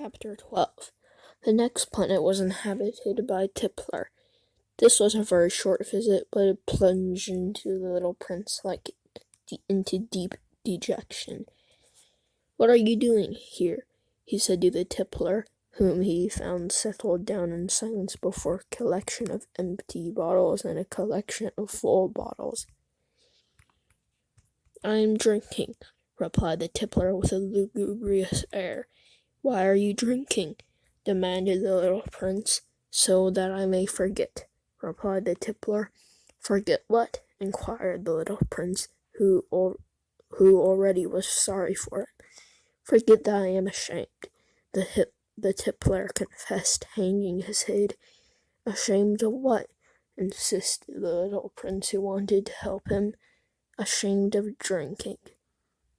Chapter 12. The next planet was inhabited by Tipler. This was a very short visit, but it plunged into the little prince into deep dejection. "What are you doing here?" he said to the Tipler, whom he found settled down in silence before a collection of empty bottles and a collection of full bottles. "I am drinking," replied the Tipler with a lugubrious air. "Why are you drinking?" demanded the little prince. "So that I may forget," replied the Tipler. "Forget what?" inquired the little prince, who already was sorry for it. "Forget that I am ashamed," the Tipler confessed, hanging his head. "Ashamed of what?" insisted the little prince, who wanted to help him. "Ashamed of drinking."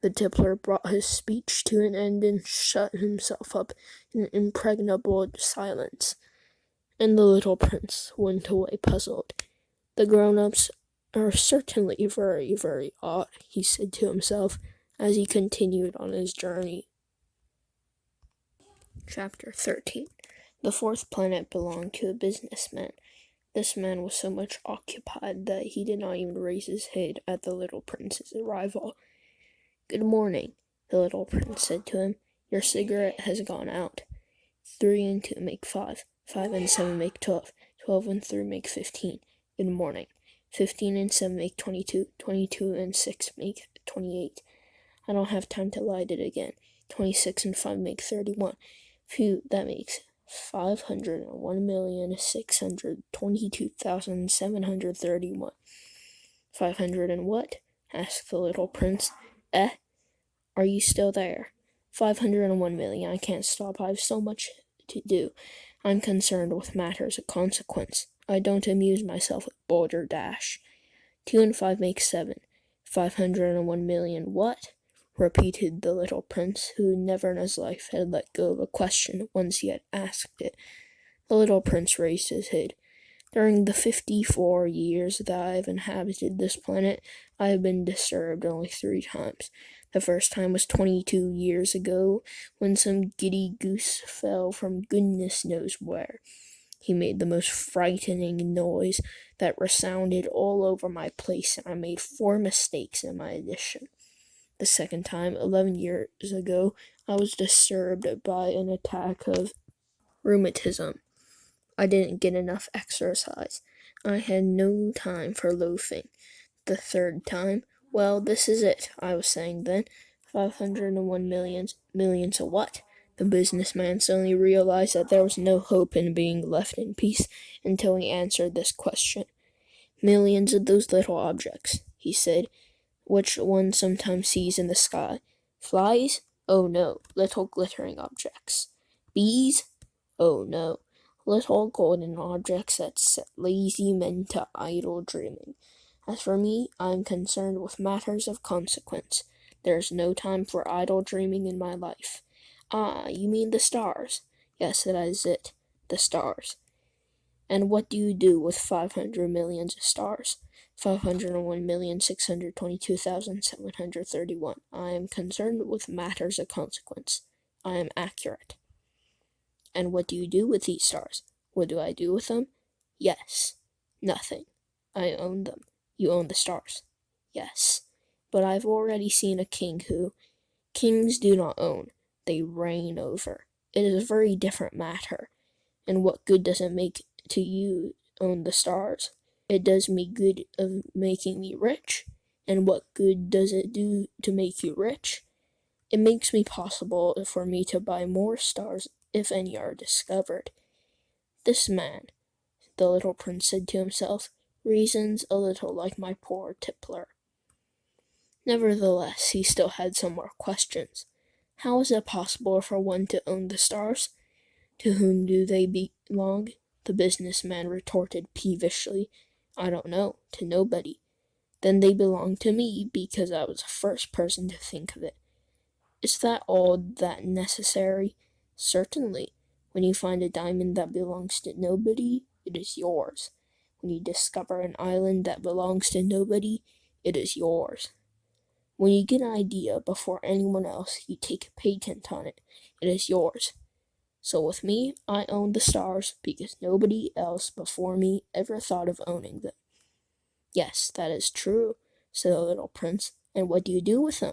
The Tipler brought his speech to an end and shut himself up in impregnable silence, and the little prince went away puzzled. "The grown-ups are certainly very, very odd," he said to himself as he continued on his journey. Chapter 13. The fourth planet belonged to a businessman. This man was so much occupied that he did not even raise his head at the little prince's arrival. "Good morning," the little prince said to him. "Your cigarette has gone out. 3 and 2 make 5. 5 and 7 make 12. 12 and 3 make 15. Good morning. 15 and 7 make 22. 22 and 6 make 28. I don't have time to light it again. 26 and 5 make 31. Phew, that makes 501,622,731. 500 and what?" asked the little prince. Are you still there? 501 million. I can't stop. I have so much to do. I'm concerned with matters of consequence. I don't amuse myself with balderdash. 2 and 5 make 7. 501 million what? Repeated the little prince, who never in his life had let go of a question once he had asked it. The little prince raised his head. "During the 54 years that I have inhabited this planet, I have been disturbed only 3 times. The first time was 22 years ago, when some giddy goose fell from goodness knows where. He made the most frightening noise that resounded all over my place, and I made 4 mistakes in my addition. The second time, 11 years ago, I was disturbed by an attack of rheumatism. I didn't get enough exercise. I had no time for loafing. The third time, well, this is it, I was saying then. 501 millions. Millions of what? The businessman suddenly realized that there was no hope in being left in peace until he answered this question. "Millions of those little objects," he said, "which one sometimes sees in the sky. Flies? Oh no, little glittering objects. Bees? Oh no, little golden objects that set lazy men to idle dreaming. As for me, I am concerned with matters of consequence. There is no time for idle dreaming in my life." "Ah, you mean the stars?" "Yes, that is it, the stars." "And what do you do with 500 millions of stars?" 501,622,731. I am concerned with matters of consequence. I am accurate." "And what do you do with these stars?" "What do I do with them?" "Yes." "Nothing." "I own them." "You own the stars." "Yes." "But I've already seen a king who—" "Kings do not own. They reign over. It is a very different matter. And what good does it make to you own the stars? It does me good of making me rich. And what good does it do to make you rich? It makes it possible for me to buy more stars if any are discovered. This man," the little prince said to himself, "reasons a little like my poor Tipler." Nevertheless, he still had some more questions. How is it possible for one to own the stars? To whom do they belong? The businessman retorted peevishly. "I don't know. To nobody." "Then they belong to me, because I was the first person to think of it." "Is that all that necessary?" "Certainly. When you find a diamond that belongs to nobody, it is yours. When you discover an island that belongs to nobody, it is yours. When you get an idea before anyone else, you take a patent on it. It is yours. So with me, I own the stars because nobody else before me ever thought of owning them. Yes, that is true, said the little prince. And what do you do with them?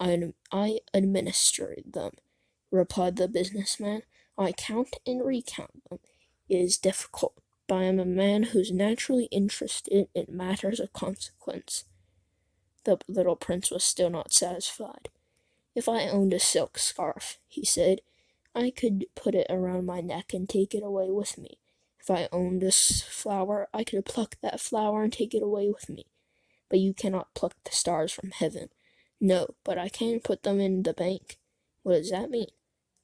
I administer them, replied the businessman. I count and recount them. It is difficult, but I am a man who's naturally interested in matters of consequence. The little prince was still not satisfied. If I owned a silk scarf, he said, I could put it around my neck and take it away with me. If I owned a flower, I could pluck that flower and take it away with me. But you cannot pluck the stars from heaven. No, but I can put them in the bank. What does that mean?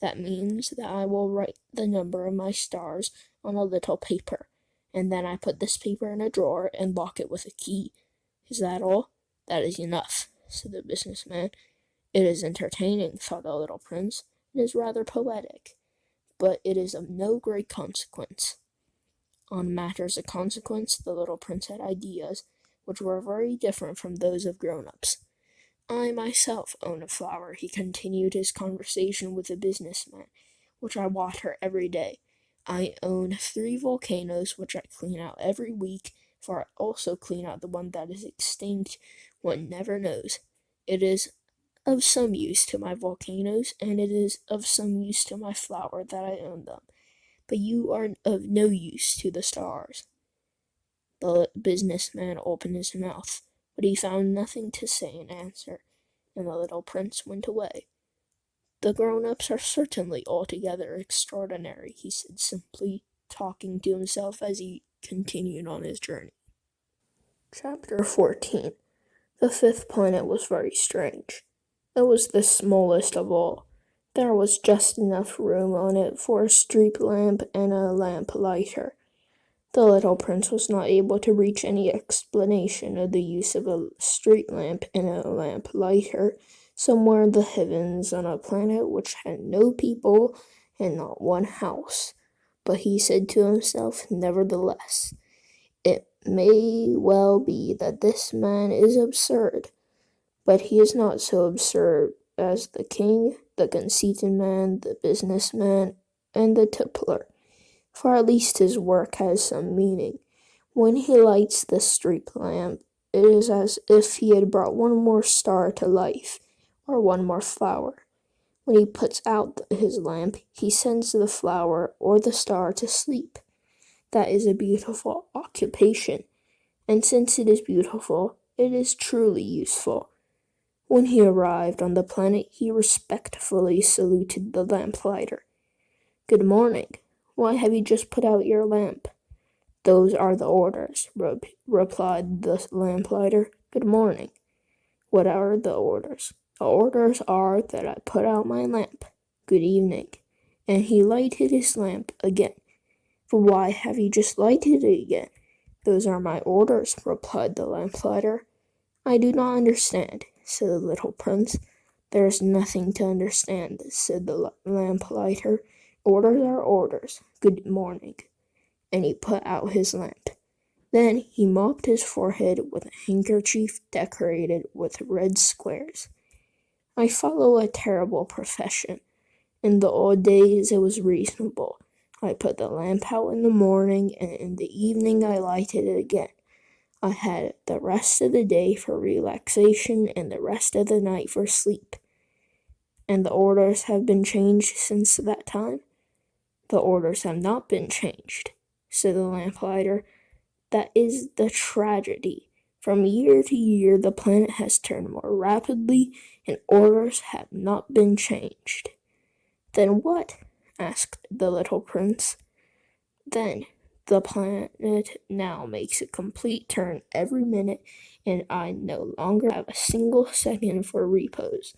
That means that I will write the number of my stars on a little paper, and then I put this paper in a drawer and lock it with a key. Is that all? That is enough, said the businessman. It is entertaining, thought the little prince. It is rather poetic, but it is of no great consequence. On matters of consequence, the little prince had ideas which were very different from those of grown-ups. I myself own a flower, he continued his conversation with the businessman, which I water every day. I own 3 volcanoes, which I clean out every week, for I also clean out the one that is extinct. One never knows. It is of some use to my volcanoes, and it is of some use to my flower that I own them. But you are of no use to the stars. The businessman opened his mouth, but he found nothing to say in answer, and the little prince went away. The grown-ups are certainly altogether extraordinary, he said simply, talking to himself as he continued on his journey. Chapter 14. The 5th planet was very strange. It was the smallest of all. There was just enough room on it for a street lamp and a lamp lighter. The little prince was not able to reach any explanation of the use of a street lamp and a lamp lighter somewhere in the heavens on a planet which had no people and not one house. But he said to himself, nevertheless, it may well be that this man is absurd, but he is not so absurd as the king, the conceited man, the businessman, and the tippler, for at least his work has some meaning. When he lights the street lamp, it is as if he had brought one more star to life, or one more flower. When he puts out his lamp, he sends the flower or the star to sleep. That is a beautiful occupation, and since it is beautiful, it is truly useful. When he arrived on the planet, he respectfully saluted the lamplighter. Good morning. Why have you just put out your lamp? Those are the orders, replied the lamplighter. Good morning. What are the orders? The orders are that I put out my lamp. Good evening. And he lighted his lamp again. Why have you just lighted it again? Those are my orders, replied the lamplighter. I do not understand, said the little prince. There is nothing to understand, said the lamplighter. Orders are orders. Good morning. And he put out his lamp. Then he mopped his forehead with a handkerchief decorated with red squares. I follow a terrible profession. In the old days it was reasonable. I put the lamp out in the morning, and in the evening I lighted it again. I had the rest of the day for relaxation and the rest of the night for sleep. And the orders have been changed since that time? The orders have not been changed, said the lamplighter. That is the tragedy. From year to year the planet has turned more rapidly, and orders have not been changed. Then what? Asked the little prince. Then the planet now makes a complete turn every minute, and I no longer have a single second for repose.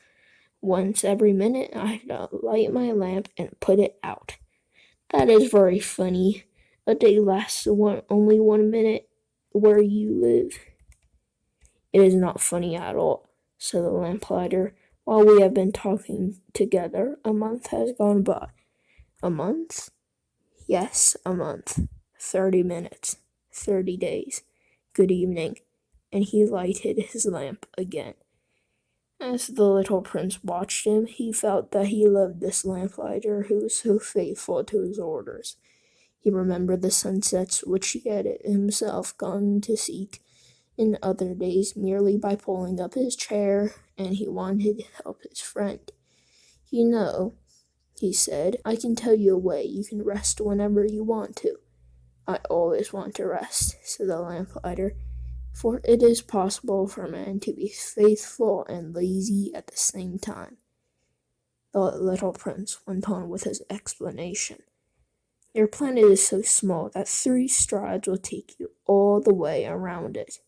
Once every minute I have to light my lamp and put it out. That is very funny. A day lasts only 1 minute where you live. It is not funny at all, said the lamplighter. While we have been talking together, a month has gone by. A month? Yes, a month. 30 minutes. 30 days. Good evening. And he lighted his lamp again. As the little prince watched him, he felt that he loved this lamplighter who was so faithful to his orders. He remembered the sunsets which he had himself gone to seek in other days merely by pulling up his chair, and he wanted to help his friend. You know, he said, I can tell you a way you can rest whenever you want to. I always want to rest, said the lamplighter, for it is possible for a man to be faithful and lazy at the same time. The little prince went on with his explanation. Your planet is so small that 3 strides will take you all the way around it.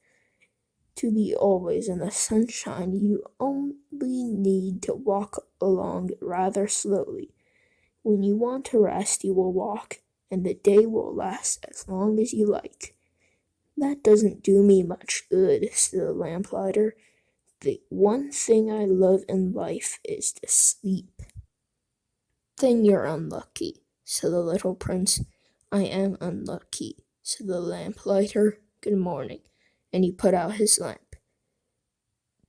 To be always in the sunshine, you only need to walk along rather slowly. When you want to rest, you will walk, and the day will last as long as you like. That doesn't do me much good, said the lamplighter. The one thing I love in life is to sleep. Then you're unlucky, said the little prince. I am unlucky, said the lamplighter. Good morning, and he put out his lamp.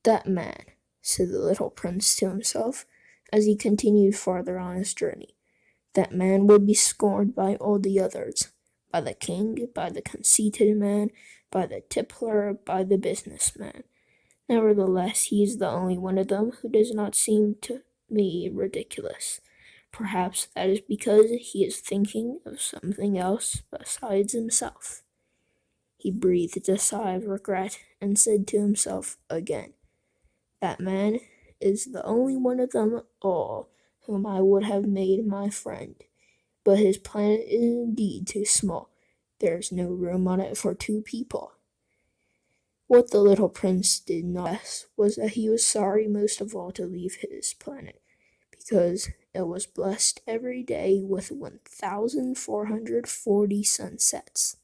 That man, said the little prince to himself, as he continued farther on his journey, that man will be scorned by all the others, by the king, by the conceited man, by the tippler, by the businessman. Nevertheless, he is the only one of them who does not seem to me ridiculous. Perhaps that is because he is thinking of something else besides himself. He breathed a sigh of regret and said to himself again, that man is the only one of them all whom I would have made my friend. But his planet is indeed too small. There is no room on it for 2 people. What the little prince did not guess was that he was sorry most of all to leave his planet, because it was blessed every day with 1,440 sunsets.